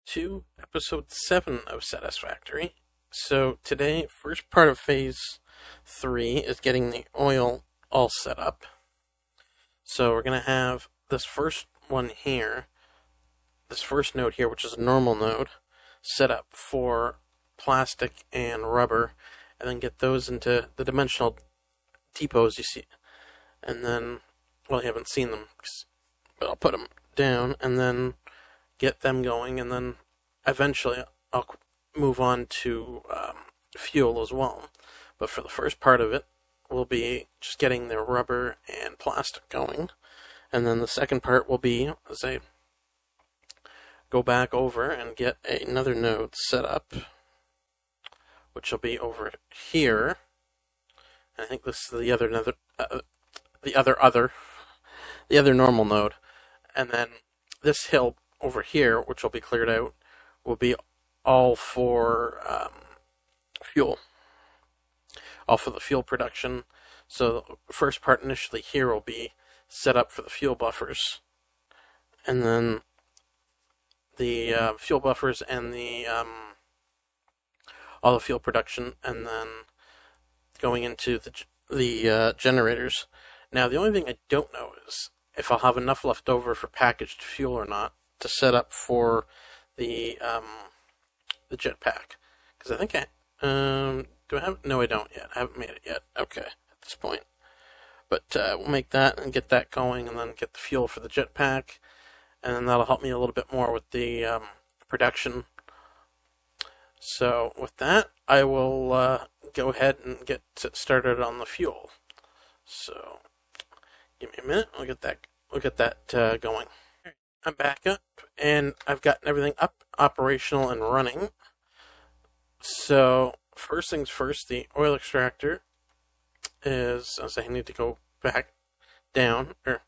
to episode 7 of Satisfactory. So today, first part of phase 3 is getting the oil all set up. So we're going to have this first one here, this first node here, which is a normal node, set up for plastic and rubber, and then get those into the dimensional depots you see. And then, well, you haven't seen them, but I'll put them down, and then get them going, and then eventually I'll move on to fuel as well. But for the first part of it, we'll be just getting the rubber and plastic going, and then the second part will be, as I go back over and get another node set up, which will be over here. I think this is the other normal node, and then this hill over here, which will be cleared out, will be all for fuel, all for the fuel production. So the first part initially here will be set up for the fuel buffers, and then the fuel buffers and the all the fuel production, and then going into the generators. Now the only thing I don't know is if I'll have enough left over for packaged fuel or not to set up for the jetpack, because I think I do I have? No, I don't yet. I haven't made it yet. Okay, at this point, but we'll make that and get that going, and then get the fuel for the jetpack, and then that'll help me a little bit more with the production. So with that, I will go ahead and get started on the fuel. So give me a minute. We'll get that going. I'm back up, and I've gotten everything up, operational, and running. So first things first, the oil extractor is, as I need to go back down, there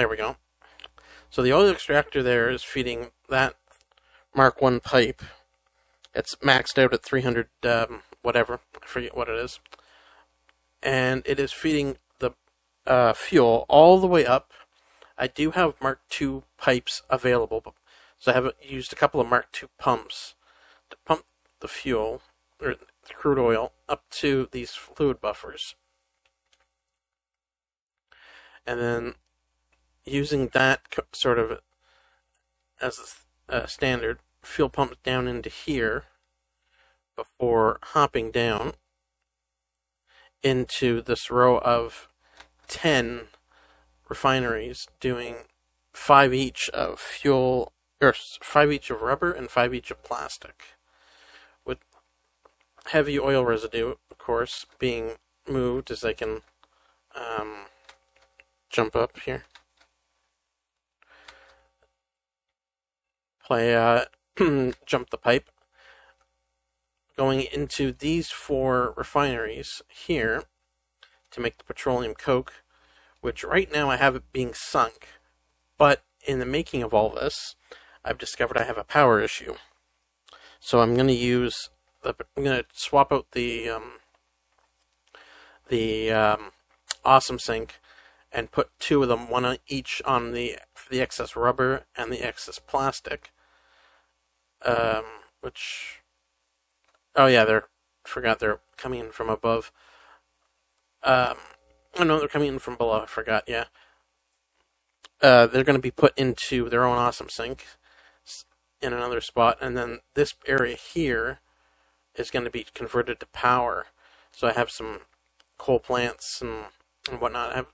we go. So the oil extractor there is feeding that Mark 1 pipe. It's maxed out at 300 whatever, I forget what it is. And it is feeding the fuel all the way up. I do have Mark II pipes available, so I have used a couple of Mark II pumps to pump the fuel, or the crude oil, up to these fluid buffers. And then using that sort of as a standard, fuel pumps down into here before hopping down into this row of 10 refineries, doing 5 each of fuel, or 5 each of rubber and 5 each of plastic, with heavy oil residue, of course, being moved as I can jump up here. Jump the pipe, going into these 4 refineries here to make the petroleum coke, which right now I have it being sunk, but in the making of all this, I've discovered I have a power issue. So I'm going to swap out the Awesome Sink and put 2 of them, one on each on the excess rubber and the excess plastic. Which, oh yeah, they're coming in from above. Oh no, they're coming in from below, I forgot, yeah. They're going to be put into their own Awesome Sink in another spot, and then this area here is going to be converted to power. So I have some coal plants and whatnot. I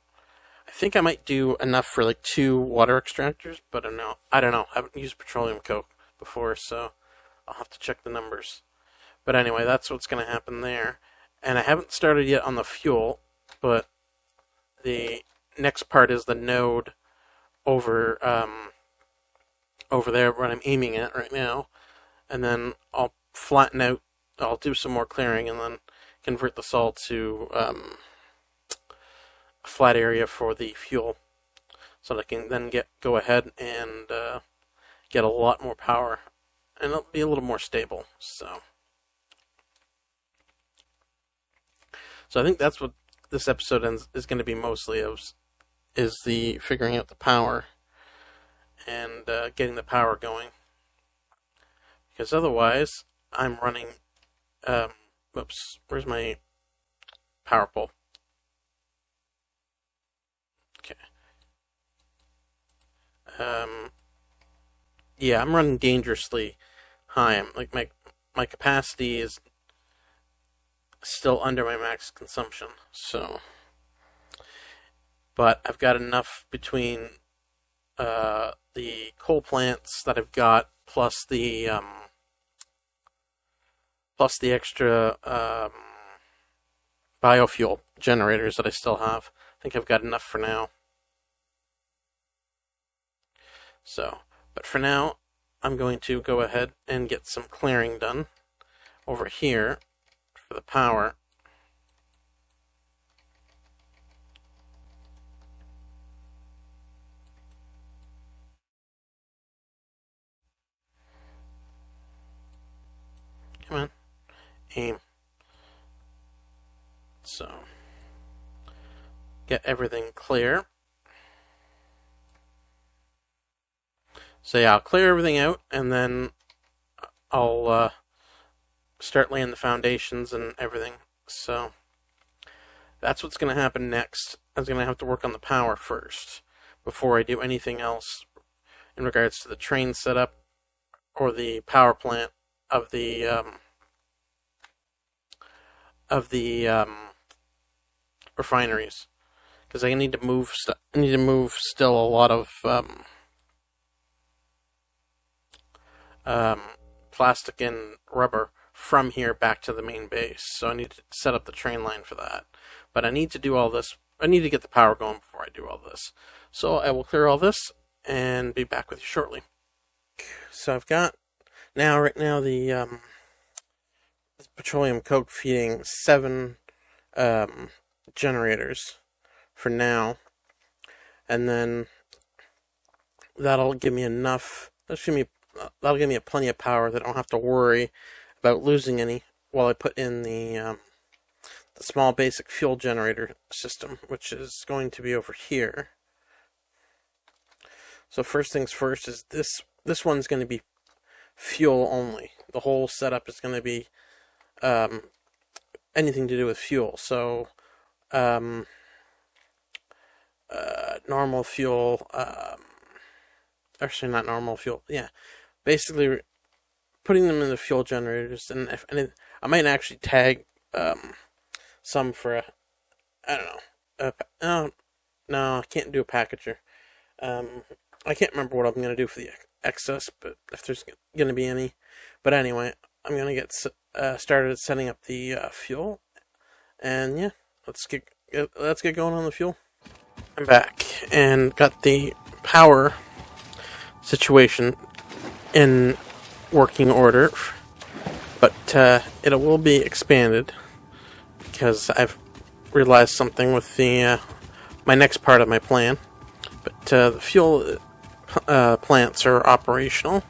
think I might do enough for like 2 water extractors, but I don't know. I haven't used petroleum coke before, so I'll have to check the numbers. But anyway, that's what's going to happen there. And I haven't started yet on the fuel, but the next part is the node over there what I'm aiming at right now, and then I'll flatten out. I'll do some more clearing and then convert this all to a flat area for the fuel, so that I can then go ahead and get a lot more power, and it'll be a little more stable. So I think that's what this episode is going to be mostly of, is the figuring out the power. and getting the power going. Because otherwise, I'm running... whoops, where's my power pole? Okay. Yeah, I'm running dangerously high. I'm like my capacity is still under my max consumption. So, but I've got enough between the coal plants that I've got plus the extra biofuel generators that I still have. I think I've got enough for now. So, but for now, I'm going to go ahead and get some clearing done over here for the power. Come on. Aim. So, get everything clear. So yeah, I'll clear everything out, and then I'll start laying the foundations and everything. So that's what's going to happen next. I'm going to have to work on the power first before I do anything else in regards to the train setup or the power plant of the refineries, because I need to move. I need to move still a lot of plastic and rubber from here back to the main base. So I need to set up the train line for that. But I need to do all this. I need to get the power going before I do all this. So I will clear all this and be back with you shortly. So I've got right now the petroleum coke feeding 7 generators for now, and then that'll give me enough. That'll give me plenty of power that I don't have to worry about losing any while I put in the small basic fuel generator system, which is going to be over here. So first things first is this one's going to be fuel only. The whole setup is going to be anything to do with fuel. So normal fuel, actually not normal fuel, yeah. Basically putting them in the fuel generators, and I might actually tag some for no, I can't do a packager. I can't remember what I'm going to do for the excess, but if there's going to be any. But anyway, I'm going to get started setting up the fuel, and yeah, let's get going on the fuel. I'm back and got the power situation in working order, but it will be expanded because I've realized something with the my next part of my plan. But the fuel plants are operational,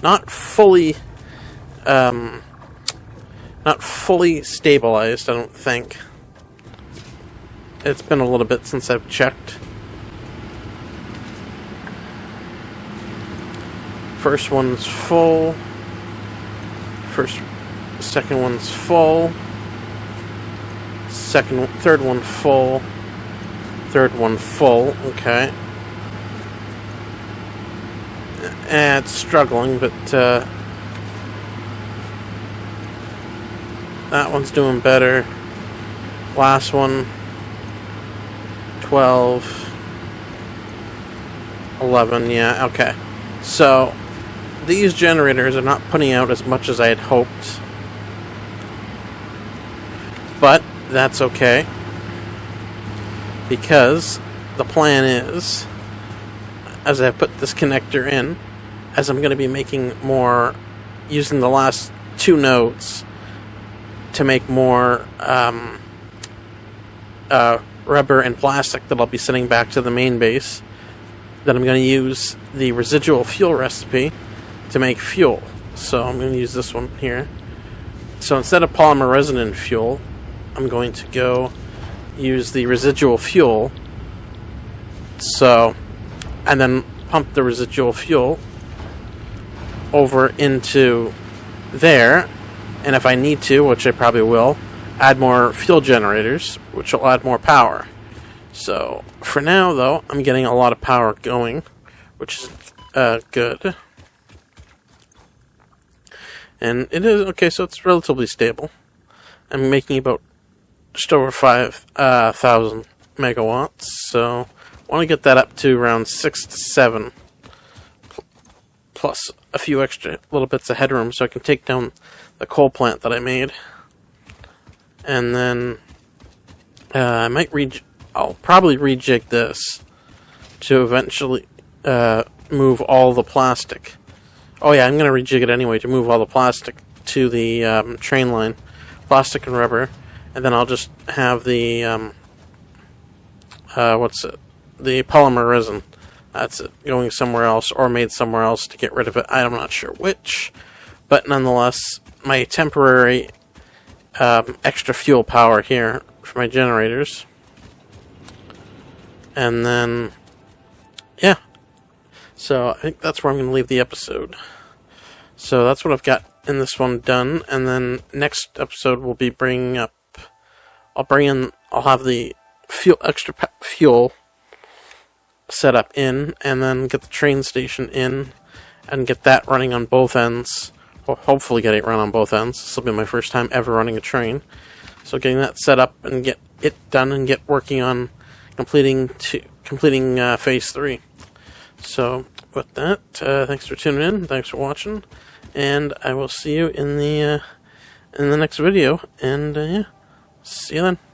not fully stabilized, I don't think. It's been a little bit since I've checked. First one's full. Second one's full. Third one full. Third one full. Okay. It's struggling, but that one's doing better. Last one, 12, 11, yeah, okay. So, these generators are not putting out as much as I had hoped. But, that's okay. Because the plan is, as I put this connector in, as I'm going to be making more, using the last 2 nodes to make more rubber and plastic that I'll be sending back to the main base, then I'm going to use the residual fuel recipe to make fuel. So I'm going to use this one here. So instead of polymer resonant fuel, I'm going to go use the residual fuel. So, and then pump the residual fuel over into there, and if I need to, which I probably will, add more fuel generators, which will add more power. So for now, though, I'm getting a lot of power going, which is good. And it is okay, so it's relatively stable. I'm making about just over 5,000 megawatts, so I want to get that up to around 6 to 7, plus a few extra little bits of headroom, so I can take down the coal plant that I made. And then I'll probably rejig this to eventually move all the plastic. Oh yeah, I'm going to rejig it anyway to move all the plastic to the train line, plastic and rubber, and then I'll just have the the polymer resin. That's it, going somewhere else or made somewhere else to get rid of it. I'm not sure which, but nonetheless, my temporary extra fuel power here for my generators. And then, yeah. So I think that's where I'm going to leave the episode. So that's what I've got in this one done. And then next episode will be I'll have the extra fuel set up in, and then get the train station in, and get that running on both ends. Well, hopefully get it run on both ends. This will be my first time ever running a train. So getting that set up and get it done and get working on completing phase 3. So with that, thanks for tuning in, thanks for watching, and I will see you in the next video. And yeah, see you then.